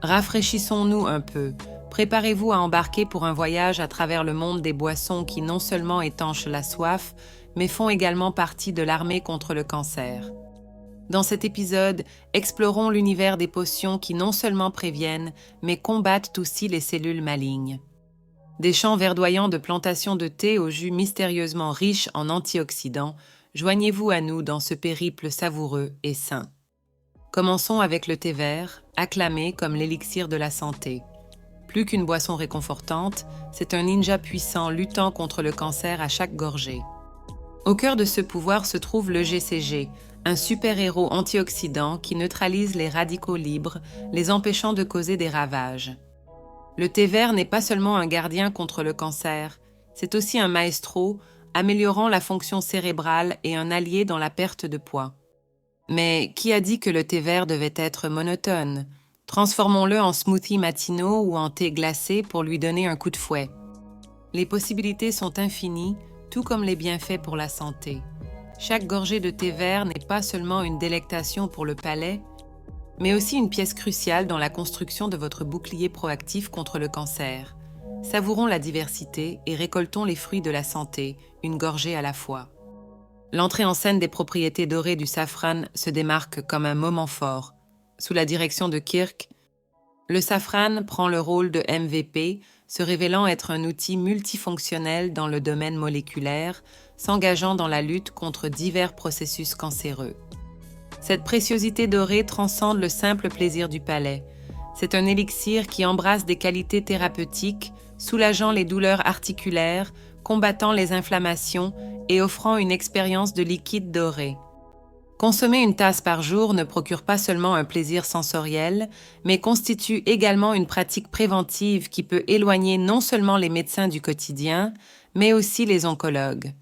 Rafraîchissons-nous un peu. Préparez-vous à embarquer pour un voyage à travers le monde des boissons qui non seulement étanchent la soif, mais font également partie de l'armée contre le cancer. Dans cet épisode, explorons l'univers des potions qui non seulement préviennent, mais combattent aussi les cellules malignes. Des champs verdoyants de plantations de thé au jus mystérieusement riche en antioxydants, joignez-vous à nous dans ce périple savoureux et sain. Commençons avec le thé vert, acclamé comme l'élixir de la santé. Plus qu'une boisson réconfortante, c'est un ninja puissant luttant contre le cancer à chaque gorgée. Au cœur de ce pouvoir se trouve le GCG, un super-héros antioxydant qui neutralise les radicaux libres, les empêchant de causer des ravages. Le thé vert n'est pas seulement un gardien contre le cancer, c'est aussi un maestro, améliorant la fonction cérébrale et un allié dans la perte de poids. Mais qui a dit que le thé vert devait être monotone? Transformons-le en smoothies matinaux ou en thé glacé pour lui donner un coup de fouet. Les possibilités sont infinies, tout comme les bienfaits pour la santé. Chaque gorgée de thé vert n'est pas seulement une délectation pour le palais, mais aussi une pièce cruciale dans la construction de votre bouclier proactif contre le cancer. Savourons la diversité et récoltons les fruits de la santé, une gorgée à la fois. L'entrée en scène des propriétés dorées du safran se démarque comme un moment fort. Sous la direction de Kirk, le safran prend le rôle de MVP, se révélant être un outil multifonctionnel dans le domaine moléculaire, s'engageant dans la lutte contre divers processus cancéreux. Cette préciosité dorée transcende le simple plaisir du palais. C'est un élixir qui embrasse des qualités thérapeutiques, soulageant les douleurs articulaires, combattant les inflammations et offrant une expérience de liquide doré. Consommer une tasse par jour ne procure pas seulement un plaisir sensoriel, mais constitue également une pratique préventive qui peut éloigner non seulement les médecins du quotidien, mais aussi les oncologues.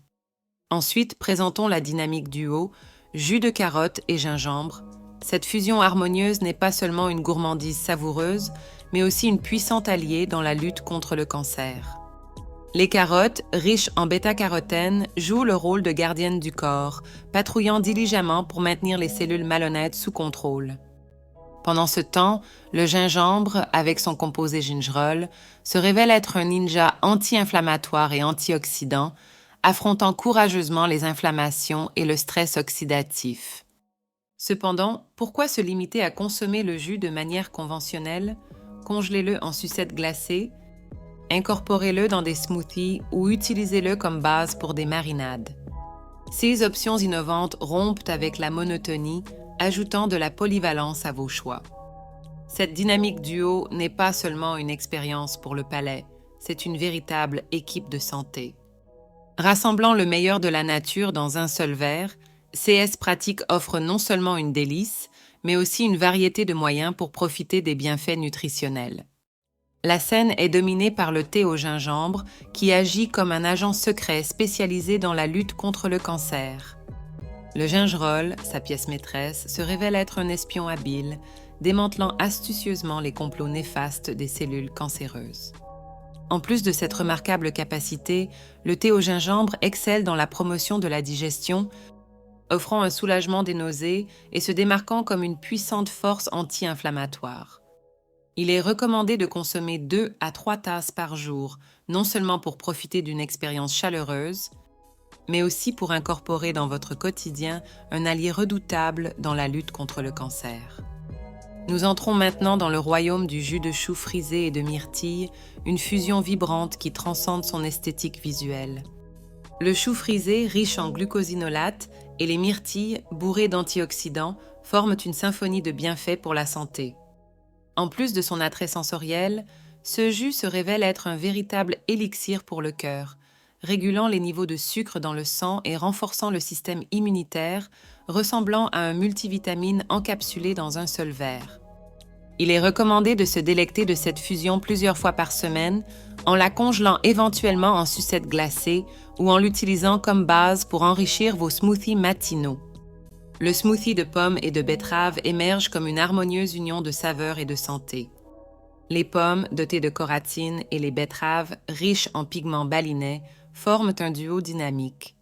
Ensuite, présentons la dynamique duo, jus de carotte et gingembre. Cette fusion harmonieuse n'est pas seulement une gourmandise savoureuse, mais aussi une puissante alliée dans la lutte contre le cancer. Les carottes, riches en bêta-carotène, jouent le rôle de gardiennes du corps, patrouillant diligemment pour maintenir les cellules malhonnêtes sous contrôle. Pendant ce temps, le gingembre, avec son composé gingerol, se révèle être un ninja anti-inflammatoire et antioxydant, affrontant courageusement les inflammations et le stress oxydatif. Cependant, pourquoi se limiter à consommer le jus de manière conventionnelle? Congelez-le en sucette glacée, incorporez-le dans des smoothies ou utilisez-le comme base pour des marinades. Ces options innovantes rompent avec la monotonie, ajoutant de la polyvalence à vos choix. Cette dynamique duo n'est pas seulement une expérience pour le palais, c'est une véritable équipe de santé. Rassemblant le meilleur de la nature dans un seul verre, CS Pratique offre non seulement une délice, mais aussi une variété de moyens pour profiter des bienfaits nutritionnels. La scène est dominée par le thé au gingembre, qui agit comme un agent secret spécialisé dans la lutte contre le cancer. Le gingerol, sa pièce maîtresse, se révèle être un espion habile, démantelant astucieusement les complots néfastes des cellules cancéreuses. En plus de cette remarquable capacité, le thé au gingembre excelle dans la promotion de la digestion, offrant un soulagement des nausées et se démarquant comme une puissante force anti-inflammatoire. Il est recommandé de consommer 2 à 3 tasses par jour, non seulement pour profiter d'une expérience chaleureuse, mais aussi pour incorporer dans votre quotidien un allié redoutable dans la lutte contre le cancer. Nous entrons maintenant dans le royaume du jus de chou frisé et de myrtille, une fusion vibrante qui transcende son esthétique visuelle. Le chou frisé, riche en glucosinolates, et les myrtilles, bourrées d'antioxydants, forment une symphonie de bienfaits pour la santé. En plus de son attrait sensoriel, ce jus se révèle être un véritable élixir pour le cœur, régulant les niveaux de sucre dans le sang et renforçant le système immunitaire, ressemblant à un multivitamine encapsulé dans un seul verre. Il est recommandé de se délecter de cette fusion plusieurs fois par semaine, en la congelant éventuellement en sucette glacée ou en l'utilisant comme base pour enrichir vos smoothies matinaux. Le smoothie de pommes et de betteraves émerge comme une harmonieuse union de saveurs et de santé. Les pommes, dotées de choratine, et les betteraves, riches en pigments balinais, forment un duo dynamique.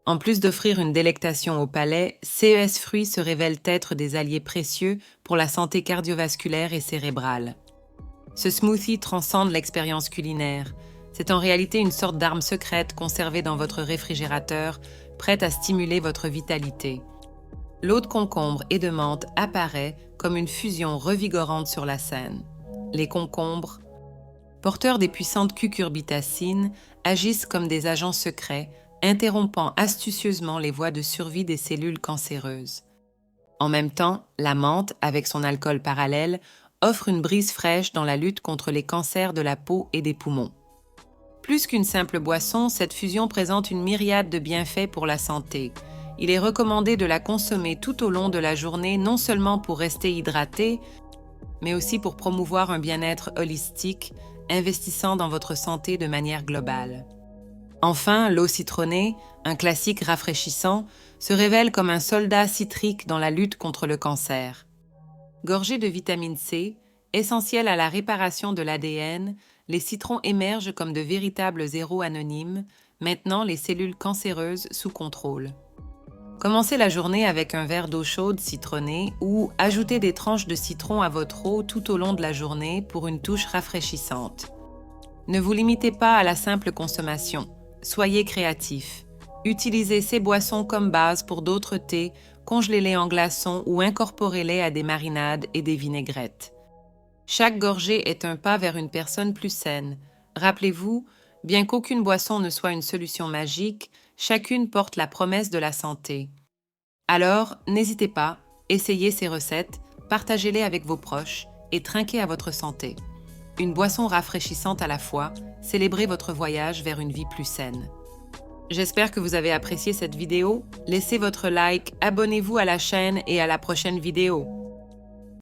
En plus d'offrir une délectation au palais, CES Fruits se révèlent être des alliés précieux pour la santé cardiovasculaire et cérébrale. Ce smoothie transcende l'expérience culinaire. C'est en réalité une sorte d'arme secrète conservée dans votre réfrigérateur, prête à stimuler votre vitalité. L'eau de concombre et de menthe apparaît comme une fusion revigorante sur la scène. Les concombres, porteurs des puissantes cucurbitacines, agissent comme des agents secrets, interrompant astucieusement les voies de survie des cellules cancéreuses. En même temps, la menthe, avec son alcool parallèle, offre une brise fraîche dans la lutte contre les cancers de la peau et des poumons. Plus qu'une simple boisson, cette fusion présente une myriade de bienfaits pour la santé. Il est recommandé de la consommer tout au long de la journée, non seulement pour rester hydraté, mais aussi pour promouvoir un bien-être holistique, investissant dans votre santé de manière globale. Enfin, l'eau citronnée, un classique rafraîchissant, se révèle comme un soldat citrique dans la lutte contre le cancer. Gorgés de vitamine C, essentielle à la réparation de l'ADN, les citrons émergent comme de véritables héros anonymes, maintenant les cellules cancéreuses sous contrôle. Commencez la journée avec un verre d'eau chaude citronnée ou ajoutez des tranches de citron à votre eau tout au long de la journée pour une touche rafraîchissante. Ne vous limitez pas à la simple consommation. Soyez créatif. Utilisez ces boissons comme base pour d'autres thés, congelez-les en glaçons ou incorporez-les à des marinades et des vinaigrettes. Chaque gorgée est un pas vers une personne plus saine. Rappelez-vous, bien qu'aucune boisson ne soit une solution magique, chacune porte la promesse de la santé. Alors, n'hésitez pas, essayez ces recettes, partagez-les avec vos proches et trinquez à votre santé. Une boisson rafraîchissante à la fois, célébrez votre voyage vers une vie plus saine. J'espère que vous avez apprécié cette vidéo. Laissez votre like, abonnez-vous à la chaîne et à la prochaine vidéo.